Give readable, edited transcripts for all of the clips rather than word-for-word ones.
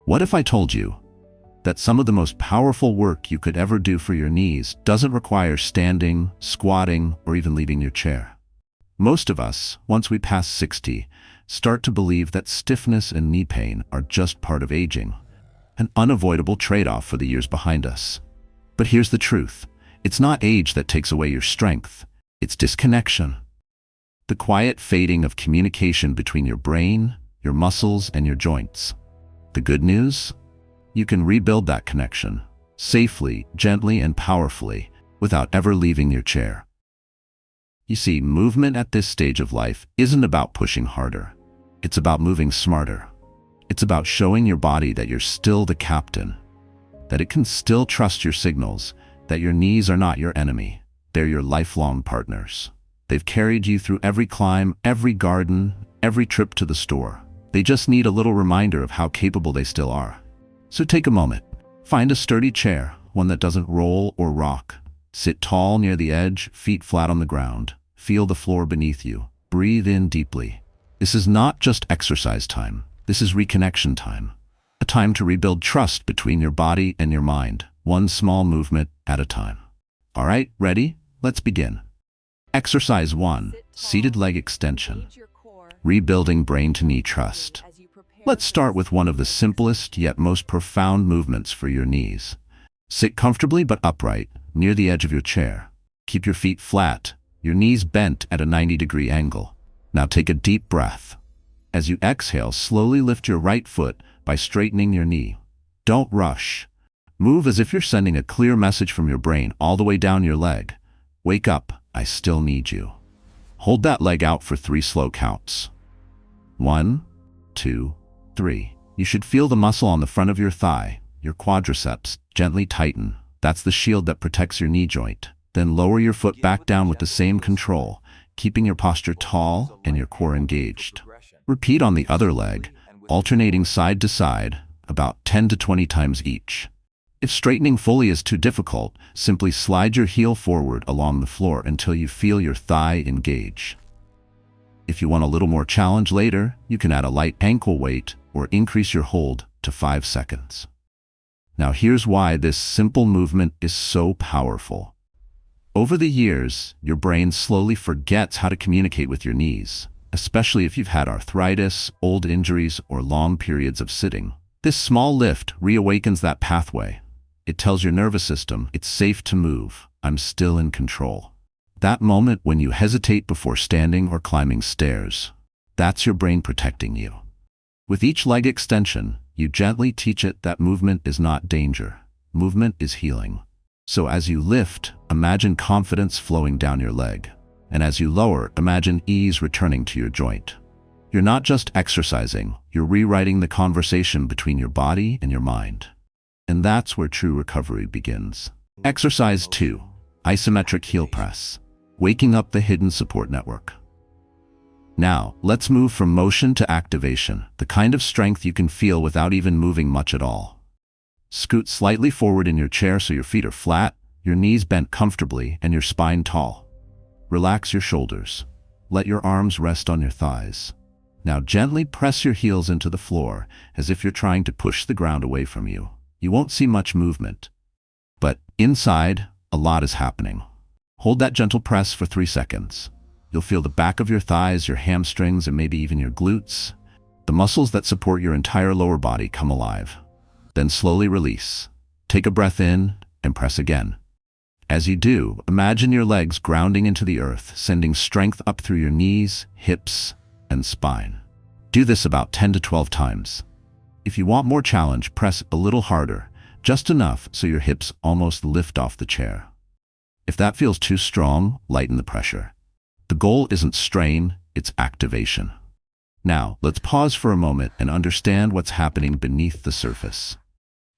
What if I told you that some of the most powerful work you could ever do for your knees doesn't require standing, squatting, or even leaving your chair? Most of us, once we pass 60, start to believe that stiffness and knee pain are just part of aging, an unavoidable trade-off for the years behind us. But here's the truth. It's not age that takes away your strength. It's disconnection. The quiet fading of communication between your brain, your muscles, and your joints. The good news? You can rebuild that connection, safely, gently, and powerfully, without ever leaving your chair. You see, movement at this stage of life isn't about pushing harder. It's about moving smarter. It's about showing your body that you're still the captain, that it can still trust your signals, that your knees are not your enemy. They're your lifelong partners. They've carried you through every climb, every garden, every trip to the store. They just need a little reminder of how capable they still are. So take a moment. Find a sturdy chair, one that doesn't roll or rock. Sit tall near the edge, feet flat on the ground. Feel the floor beneath you. Breathe in deeply. This is not just exercise time. This is reconnection time. A time to rebuild trust between your body and your mind, one small movement at a time. All right, ready? Let's begin. Exercise 1, seated leg extension. Rebuilding brain-to-knee trust. Let's start with one of the simplest yet most profound movements for your knees. Sit comfortably but upright, near the edge of your chair. Keep your feet flat, your knees bent at a 90-degree angle. Now take a deep breath. As you exhale, slowly lift your right foot by straightening your knee. Don't rush. Move as if you're sending a clear message from your brain all the way down your leg. Wake up, I still need you. Hold that leg out for 3 slow counts. 1, 2, 3. You should feel the muscle on the front of your thigh, your quadriceps, gently tighten. That's the shield that protects your knee joint. Then lower your foot back down with the same control, keeping your posture tall and your core engaged. Repeat on the other leg, alternating side to side, about 10 to 20 times each. If straightening fully is too difficult, simply slide your heel forward along the floor until you feel your thigh engage. If you want a little more challenge later, you can add a light ankle weight or increase your hold to 5 seconds. Now here's why this simple movement is so powerful. Over the years, your brain slowly forgets how to communicate with your knees, especially if you've had arthritis, old injuries, or long periods of sitting. This small lift reawakens that pathway. It tells your nervous system it's safe to move. I'm still in control. That moment when you hesitate before standing or climbing stairs, that's your brain protecting you. With each leg extension, you gently teach it that movement is not danger. Movement is healing. So as you lift, imagine confidence flowing down your leg. And as you lower, imagine ease returning to your joint. You're not just exercising, you're rewriting the conversation between your body and your mind. And that's where true recovery begins. Exercise 2, isometric heel press. Waking up the hidden support network. Now, let's move from motion to activation, the kind of strength you can feel without even moving much at all. Scoot slightly forward in your chair so your feet are flat, your knees bent comfortably, and your spine tall. Relax your shoulders. Let your arms rest on your thighs. Now gently press your heels into the floor as if you're trying to push the ground away from you. You won't see much movement, but inside, a lot is happening. Hold that gentle press for 3 seconds. You'll feel the back of your thighs, your hamstrings, and maybe even your glutes. The muscles that support your entire lower body come alive. Then slowly release. Take a breath in and press again. As you do, imagine your legs grounding into the earth, sending strength up through your knees, hips, and spine. Do this about 10 to 12 times. If you want more challenge, press a little harder, just enough so your hips almost lift off the chair. If that feels too strong, lighten the pressure. The goal isn't strain, it's activation. Now, let's pause for a moment and understand what's happening beneath the surface.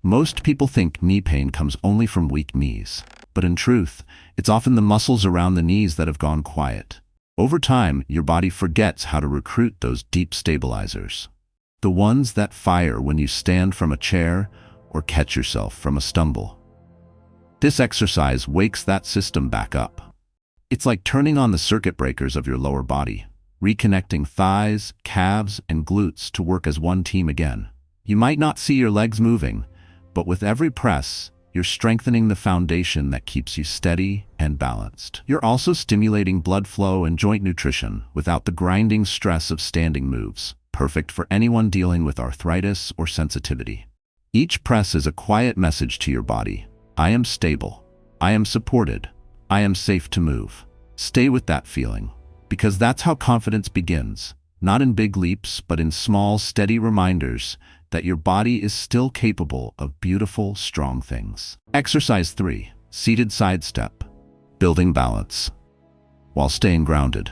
Most people think knee pain comes only from weak knees, but in truth, it's often the muscles around the knees that have gone quiet. Over time, your body forgets how to recruit those deep stabilizers. The ones that fire when you stand from a chair or catch yourself from a stumble. This exercise wakes that system back up. It's like turning on the circuit breakers of your lower body, reconnecting thighs, calves, and glutes to work as one team again. You might not see your legs moving, but with every press, you're strengthening the foundation that keeps you steady and balanced. You're also stimulating blood flow and joint nutrition without the grinding stress of standing moves, perfect for anyone dealing with arthritis or sensitivity. Each press is a quiet message to your body. I am stable. I am supported. I am safe to move. Stay with that feeling, because that's how confidence begins, not in big leaps, but in small, steady reminders that your body is still capable of beautiful, strong things. Exercise 3, seated side step, building balance while staying grounded.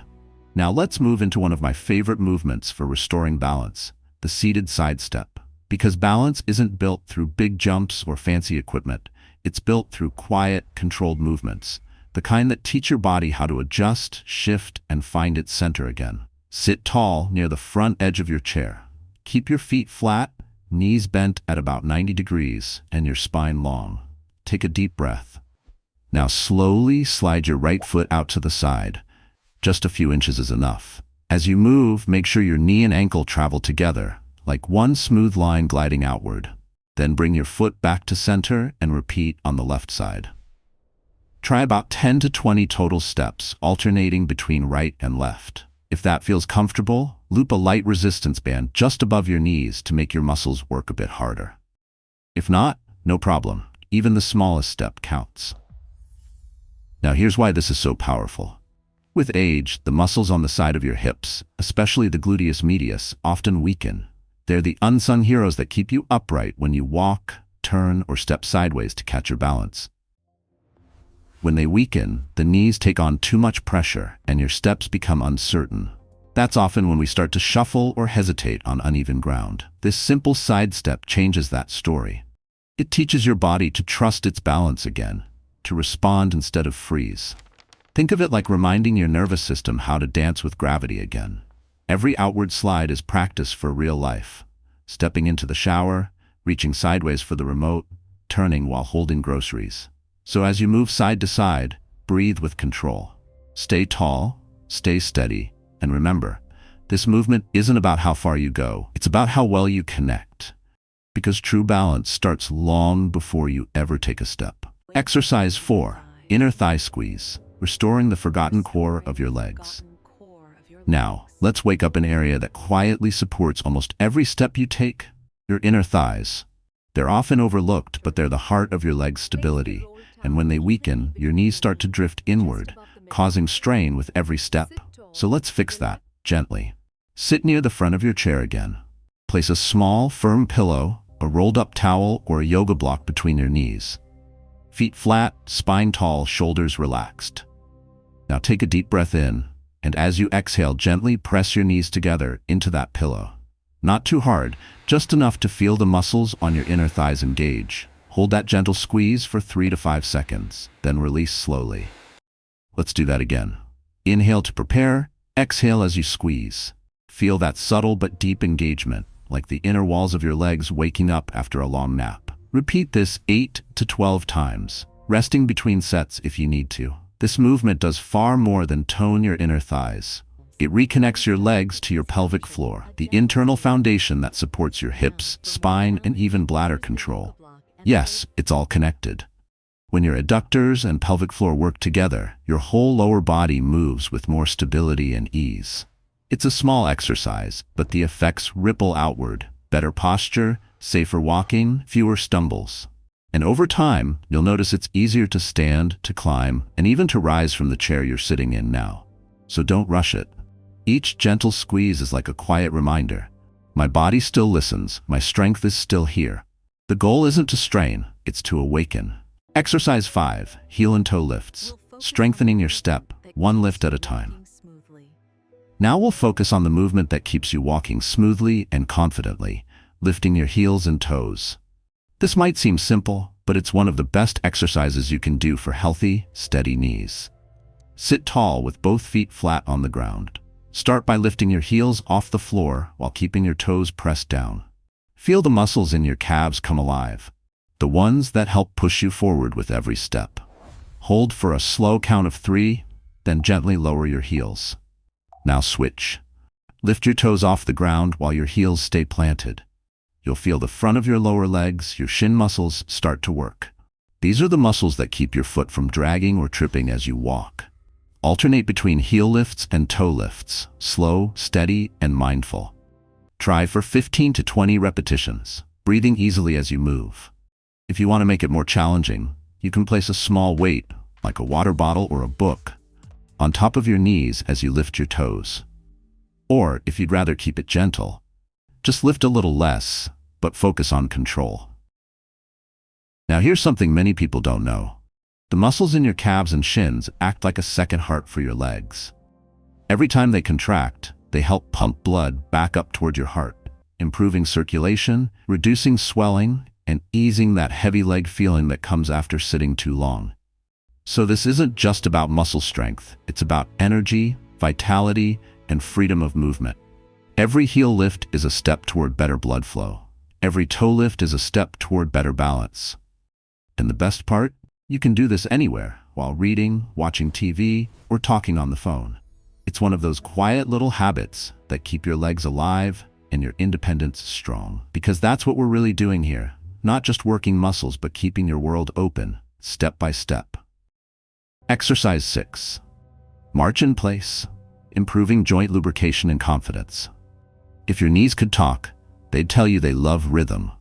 Now let's move into one of my favorite movements for restoring balance, the seated side step. Because balance isn't built through big jumps or fancy equipment, it's built through quiet, controlled movements, the kind that teach your body how to adjust, shift, and find its center again. Sit tall near the front edge of your chair. Keep your feet flat, knees bent at about 90 degrees, and your spine long. Take a deep breath. Now slowly slide your right foot out to the side. Just a few inches is enough. As you move, make sure your knee and ankle travel together, like one smooth line gliding outward. Then bring your foot back to center and repeat on the left side. Try about 10 to 20 total steps, alternating between right and left. If that feels comfortable, loop a light resistance band just above your knees to make your muscles work a bit harder. If not, no problem. Even the smallest step counts. Now here's why this is so powerful. With age, the muscles on the side of your hips, especially the gluteus medius, often weaken. They're the unsung heroes that keep you upright when you walk, turn, or step sideways to catch your balance. When they weaken, the knees take on too much pressure and your steps become uncertain. That's often when we start to shuffle or hesitate on uneven ground. This simple side step changes that story. It teaches your body to trust its balance again, to respond instead of freeze. Think of it like reminding your nervous system how to dance with gravity again. Every outward slide is practice for real life. Stepping into the shower, reaching sideways for the remote, turning while holding groceries. So as you move side to side, breathe with control. Stay tall, stay steady, and remember, this movement isn't about how far you go, it's about how well you connect. Because true balance starts long before you ever take a step. Exercise 4, inner thigh squeeze, restoring the forgotten core of your legs. Now, let's wake up an area that quietly supports almost every step you take, your inner thighs. They're often overlooked, but they're the heart of your leg's stability. And when they weaken, your knees start to drift inward, causing strain with every step. So let's fix that, gently. Sit near the front of your chair again. Place a small, firm pillow, a rolled-up towel, or a yoga block between your knees. Feet flat, spine tall, shoulders relaxed. Now take a deep breath in, and as you exhale, gently press your knees together into that pillow. Not too hard, just enough to feel the muscles on your inner thighs engage. Hold that gentle squeeze for 3 to 5 seconds, then release slowly. Let's do that again. Inhale to prepare, exhale as you squeeze. Feel that subtle but deep engagement, like the inner walls of your legs waking up after a long nap. Repeat this 8 to 12 times, resting between sets if you need to. This movement does far more than tone your inner thighs. It reconnects your legs to your pelvic floor, the internal foundation that supports your hips, spine, and even bladder control. Yes, it's all connected. When your adductors and pelvic floor work together, your whole lower body moves with more stability and ease. It's a small exercise, but the effects ripple outward. Better posture, safer walking, fewer stumbles. And over time, you'll notice it's easier to stand, to climb, and even to rise from the chair you're sitting in now. So don't rush it. Each gentle squeeze is like a quiet reminder. My body still listens, my strength is still here. The goal isn't to strain, it's to awaken. Exercise 5, heel and toe lifts, strengthening your step, one lift at a time. Now we'll focus on the movement that keeps you walking smoothly and confidently, lifting your heels and toes. This might seem simple, but it's one of the best exercises you can do for healthy, steady knees. Sit tall with both feet flat on the ground. Start by lifting your heels off the floor while keeping your toes pressed down. Feel the muscles in your calves come alive, the ones that help push you forward with every step. Hold for a slow count of 3, then gently lower your heels. Now switch. Lift your toes off the ground while your heels stay planted. You'll feel the front of your lower legs, your shin muscles start to work. These are the muscles that keep your foot from dragging or tripping as you walk. Alternate between heel lifts and toe lifts, slow, steady, and mindful. Try for 15 to 20 repetitions, breathing easily as you move. If you want to make it more challenging, you can place a small weight, like a water bottle or a book, on top of your knees as you lift your toes. Or, if you'd rather keep it gentle, just lift a little less, but focus on control. Now here's something many people don't know. The muscles in your calves and shins act like a second heart for your legs. Every time they contract, they help pump blood back up toward your heart, improving circulation, reducing swelling, and easing that heavy leg feeling that comes after sitting too long. So this isn't just about muscle strength, it's about energy, vitality, and freedom of movement. Every heel lift is a step toward better blood flow. Every toe lift is a step toward better balance. And the best part? You can do this anywhere, while reading, watching TV, or talking on the phone. It's one of those quiet little habits that keep your legs alive and your independence strong. Because that's what we're really doing here. Not just working muscles, but keeping your world open, step by step. Exercise 6. March in place, improving joint lubrication and confidence. If your knees could talk, they'd tell you they love rhythm.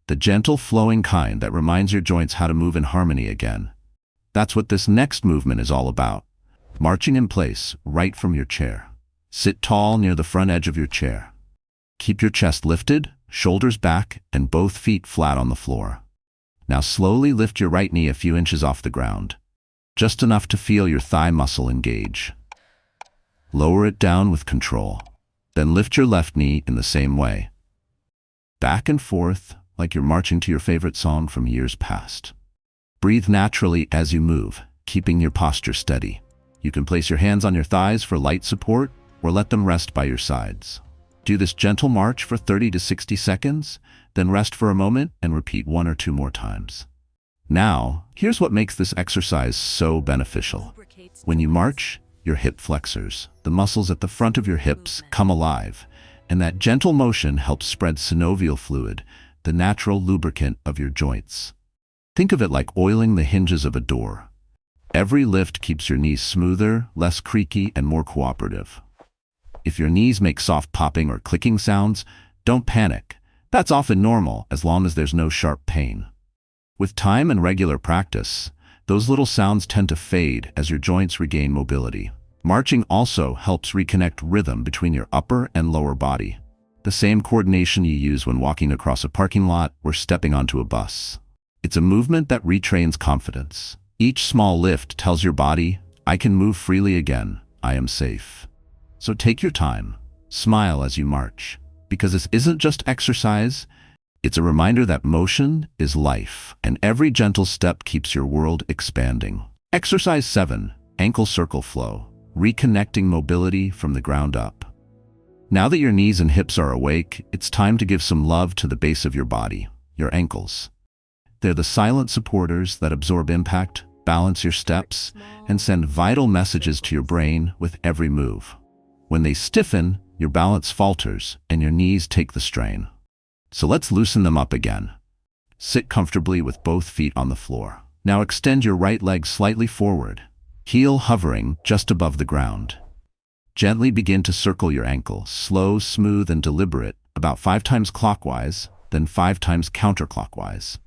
The gentle, flowing kind that reminds your joints how to move in harmony again. That's what this next movement is all about. Marching in place, right from your chair. Sit tall near the front edge of your chair. Keep your chest lifted, shoulders back, and both feet flat on the floor. Now slowly lift your right knee a few inches off the ground, just enough to feel your thigh muscle engage. Lower it down with control. Then lift your left knee in the same way. Back and forth, like you're marching to your favorite song from years past. Breathe naturally as you move, keeping your posture steady. You can place your hands on your thighs for light support, or let them rest by your sides. Do this gentle march for 30 to 60 seconds, then rest for a moment and repeat 1 or 2 more times. Now, here's what makes this exercise so beneficial. When you march, your hip flexors, the muscles at the front of your hips, come alive, and that gentle motion helps spread synovial fluid, the natural lubricant of your joints. Think of it like oiling the hinges of a door. Every lift keeps your knees smoother, less creaky, and more cooperative. If your knees make soft popping or clicking sounds, don't panic. That's often normal as long as there's no sharp pain. With time and regular practice, those little sounds tend to fade as your joints regain mobility. Marching also helps reconnect rhythm between your upper and lower body. The same coordination you use when walking across a parking lot or stepping onto a bus. It's a movement that retrains confidence. Each small lift tells your body, I can move freely again, I am safe. So take your time, smile as you march, because this isn't just exercise, it's a reminder that motion is life, and every gentle step keeps your world expanding. Exercise 7, ankle circle flow, reconnecting mobility from the ground up. Now that your knees and hips are awake, it's time to give some love to the base of your body, your ankles. They're the silent supporters that absorb impact, balance your steps, and send vital messages to your brain with every move. When they stiffen, your balance falters and your knees take the strain. So let's loosen them up again. Sit comfortably with both feet on the floor. Now extend your right leg slightly forward, heel hovering just above the ground. Gently begin to circle your ankle, slow, smooth, and deliberate, about 5 times clockwise, then 5 times counterclockwise.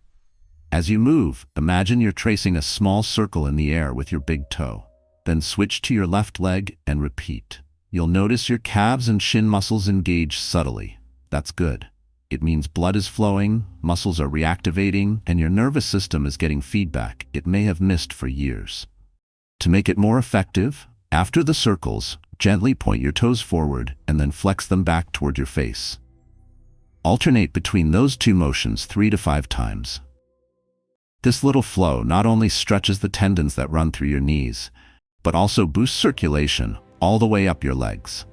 As you move, imagine you're tracing a small circle in the air with your big toe. Then switch to your left leg and repeat. You'll notice your calves and shin muscles engage subtly. That's good. It means blood is flowing, muscles are reactivating, and your nervous system is getting feedback it may have missed for years. To make it more effective, after the circles, gently point your toes forward and then flex them back toward your face. Alternate between those 2 motions 3 to 5 times. This little flow not only stretches the tendons that run through your knees, but also boosts circulation all the way up your legs.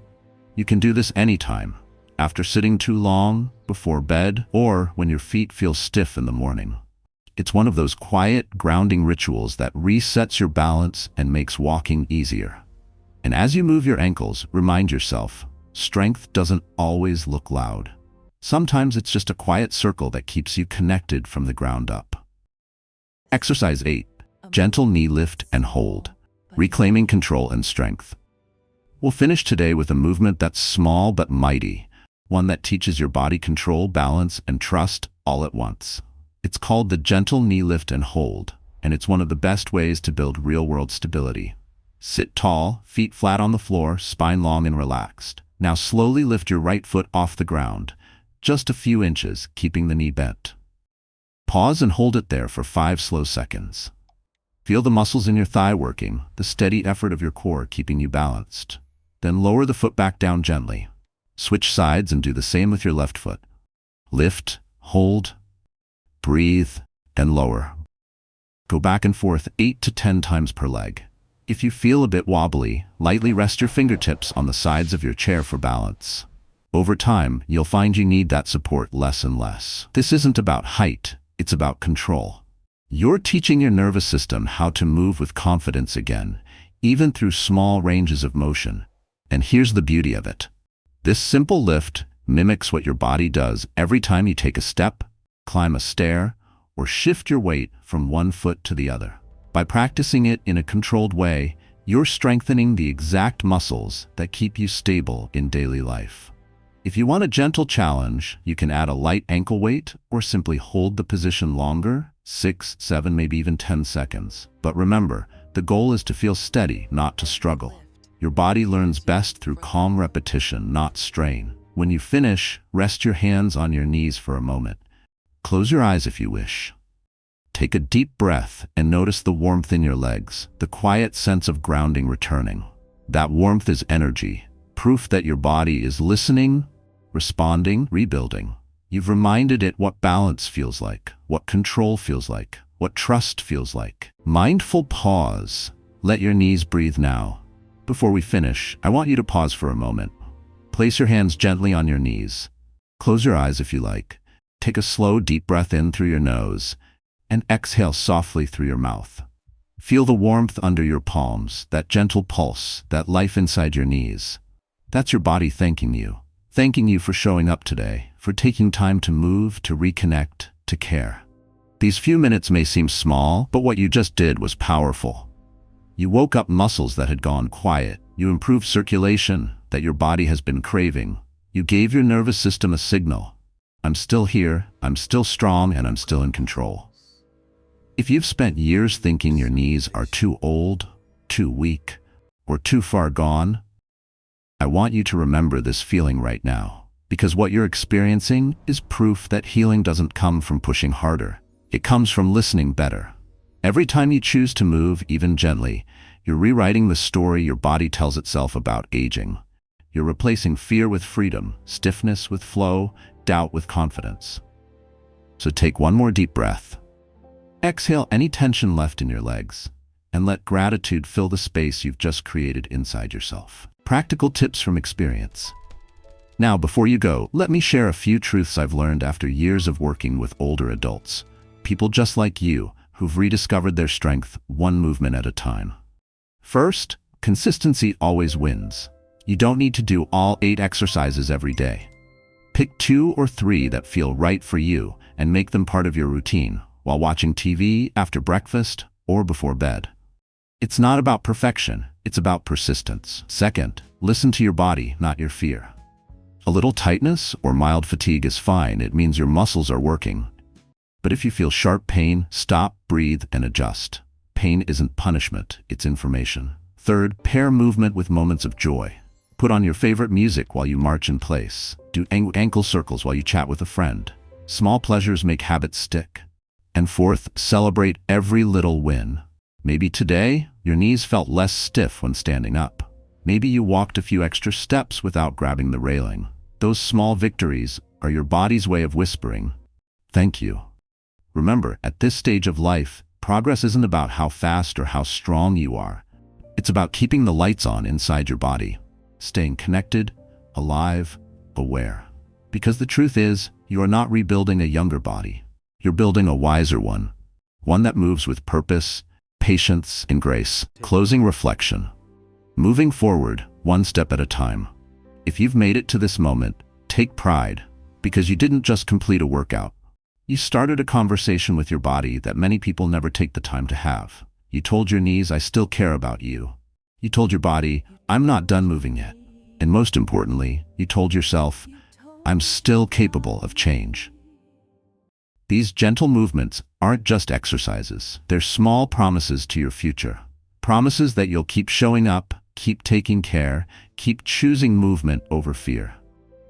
You can do this anytime, after sitting too long, before bed, or when your feet feel stiff in the morning. It's one of those quiet, grounding rituals that resets your balance and makes walking easier. And as you move your ankles, remind yourself, strength doesn't always look loud. Sometimes it's just a quiet circle that keeps you connected from the ground up. Exercise 8. Gentle knee lift and hold, reclaiming control and strength. We'll finish today with a movement that's small but mighty, one that teaches your body control, balance, and trust all at once. It's called the gentle knee lift and hold, and it's one of the best ways to build real-world stability. Sit tall, feet flat on the floor, spine long and relaxed. Now slowly lift your right foot off the ground, just a few inches, keeping the knee bent. Pause and hold it there for 5 slow seconds. Feel the muscles in your thigh working, the steady effort of your core keeping you balanced. Then lower the foot back down gently. Switch sides and do the same with your left foot. Lift, hold, breathe, and lower. Go back and forth 8 to 10 times per leg. If you feel a bit wobbly, lightly rest your fingertips on the sides of your chair for balance. Over time, you'll find you need that support less and less. This isn't about height, it's about control. You're teaching your nervous system how to move with confidence again, even through small ranges of motion. And here's the beauty of it. This simple lift mimics what your body does every time you take a step, climb a stair, or shift your weight from one foot to the other. By practicing it in a controlled way, you're strengthening the exact muscles that keep you stable in daily life. If you want a gentle challenge, you can add a light ankle weight or simply hold the position longer, 6, 7, maybe even 10 seconds. But remember, the goal is to feel steady, not to struggle. Your body learns best through calm repetition, not strain. When you finish, rest your hands on your knees for a moment. Close your eyes if you wish. Take a deep breath and notice the warmth in your legs, the quiet sense of grounding returning. That warmth is energy, proof that your body is listening, responding, rebuilding. You've reminded it what balance feels like, what control feels like, what trust feels like. Mindful pause. Let your knees breathe now. Before we finish, I want you to pause for a moment. Place your hands gently on your knees. Close your eyes if you like. Take a slow, deep breath in through your nose and exhale softly through your mouth. Feel the warmth under your palms, that gentle pulse, that life inside your knees. That's your body thanking you for showing up today, for taking time to move, to reconnect, to care. These few minutes may seem small, but what you just did was powerful. You woke up muscles that had gone quiet. You improved circulation that your body has been craving. You gave your nervous system a signal. I'm still here, I'm still strong, and I'm still in control. If you've spent years thinking your knees are too old, too weak, or too far gone, I want you to remember this feeling right now, because what you're experiencing is proof that healing doesn't come from pushing harder. It comes from listening better. Every time you choose to move, even gently, you're rewriting the story your body tells itself about aging. You're replacing fear with freedom, stiffness with flow, doubt with confidence. So take one more deep breath. Exhale any tension left in your legs, and let gratitude fill the space you've just created inside yourself. Practical tips from experience. Now, before you go, let me share a few truths I've learned after years of working with older adults, people just like you, who've rediscovered their strength one movement at a time. First, consistency always wins. You don't need to do all 8 exercises every day. Pick 2 or 3 that feel right for you and make them part of your routine, while watching TV, after breakfast, or before bed. It's not about perfection, it's about persistence. Second, listen to your body, not your fear. A little tightness or mild fatigue is fine, it means your muscles are working. But if you feel sharp pain, stop, breathe, and adjust. Pain isn't punishment, it's information. Third, pair movement with moments of joy. Put on your favorite music while you march in place. Do ankle circles while you chat with a friend. Small pleasures make habits stick. And fourth, celebrate every little win. Maybe today, your knees felt less stiff when standing up. Maybe you walked a few extra steps without grabbing the railing. Those small victories are your body's way of whispering, "Thank you." Remember, at this stage of life, progress isn't about how fast or how strong you are. It's about keeping the lights on inside your body, staying connected, alive, aware. Because the truth is, you are not rebuilding a younger body. You're building a wiser one that moves with purpose, patience, and grace. Closing reflection. Moving forward, one step at a time. If you've made it to this moment, take pride. Because you didn't just complete a workout. You started a conversation with your body that many people never take the time to have. You told your knees, I still care about you. You told your body, I'm not done moving yet. And most importantly, you told yourself, I'm still capable of change. These gentle movements aren't just exercises. They're small promises to your future. Promises that you'll keep showing up, keep taking care, keep choosing movement over fear.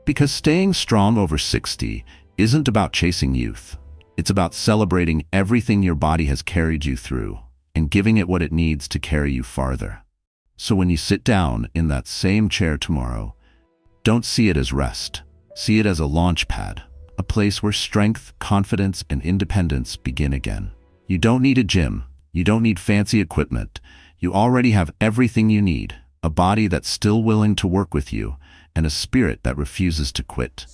Because staying strong over 60 isn't about chasing youth. It's about celebrating everything your body has carried you through and giving it what it needs to carry you farther. So when you sit down in that same chair tomorrow, don't see it as rest. See it as a launch pad, a place where strength, confidence, and independence begin again. You don't need a gym. You don't need fancy equipment. You already have everything you need, a body that's still willing to work with you, and a spirit that refuses to quit.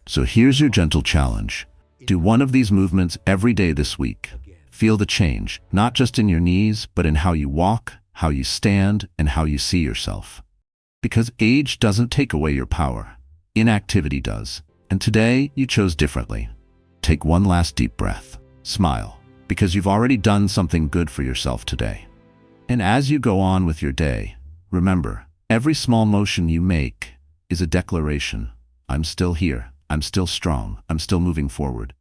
So here's your gentle challenge. Do one of these movements every day this week. Feel the change, not just in your knees, but in how you walk, how you stand, and how you see yourself. Because age doesn't take away your power. Inactivity does. And today, you chose differently. Take one last deep breath. Smile, because you've already done something good for yourself today. And as you go on with your day, remember, every small motion you make is a declaration. I'm still here. I'm still strong. I'm still moving forward.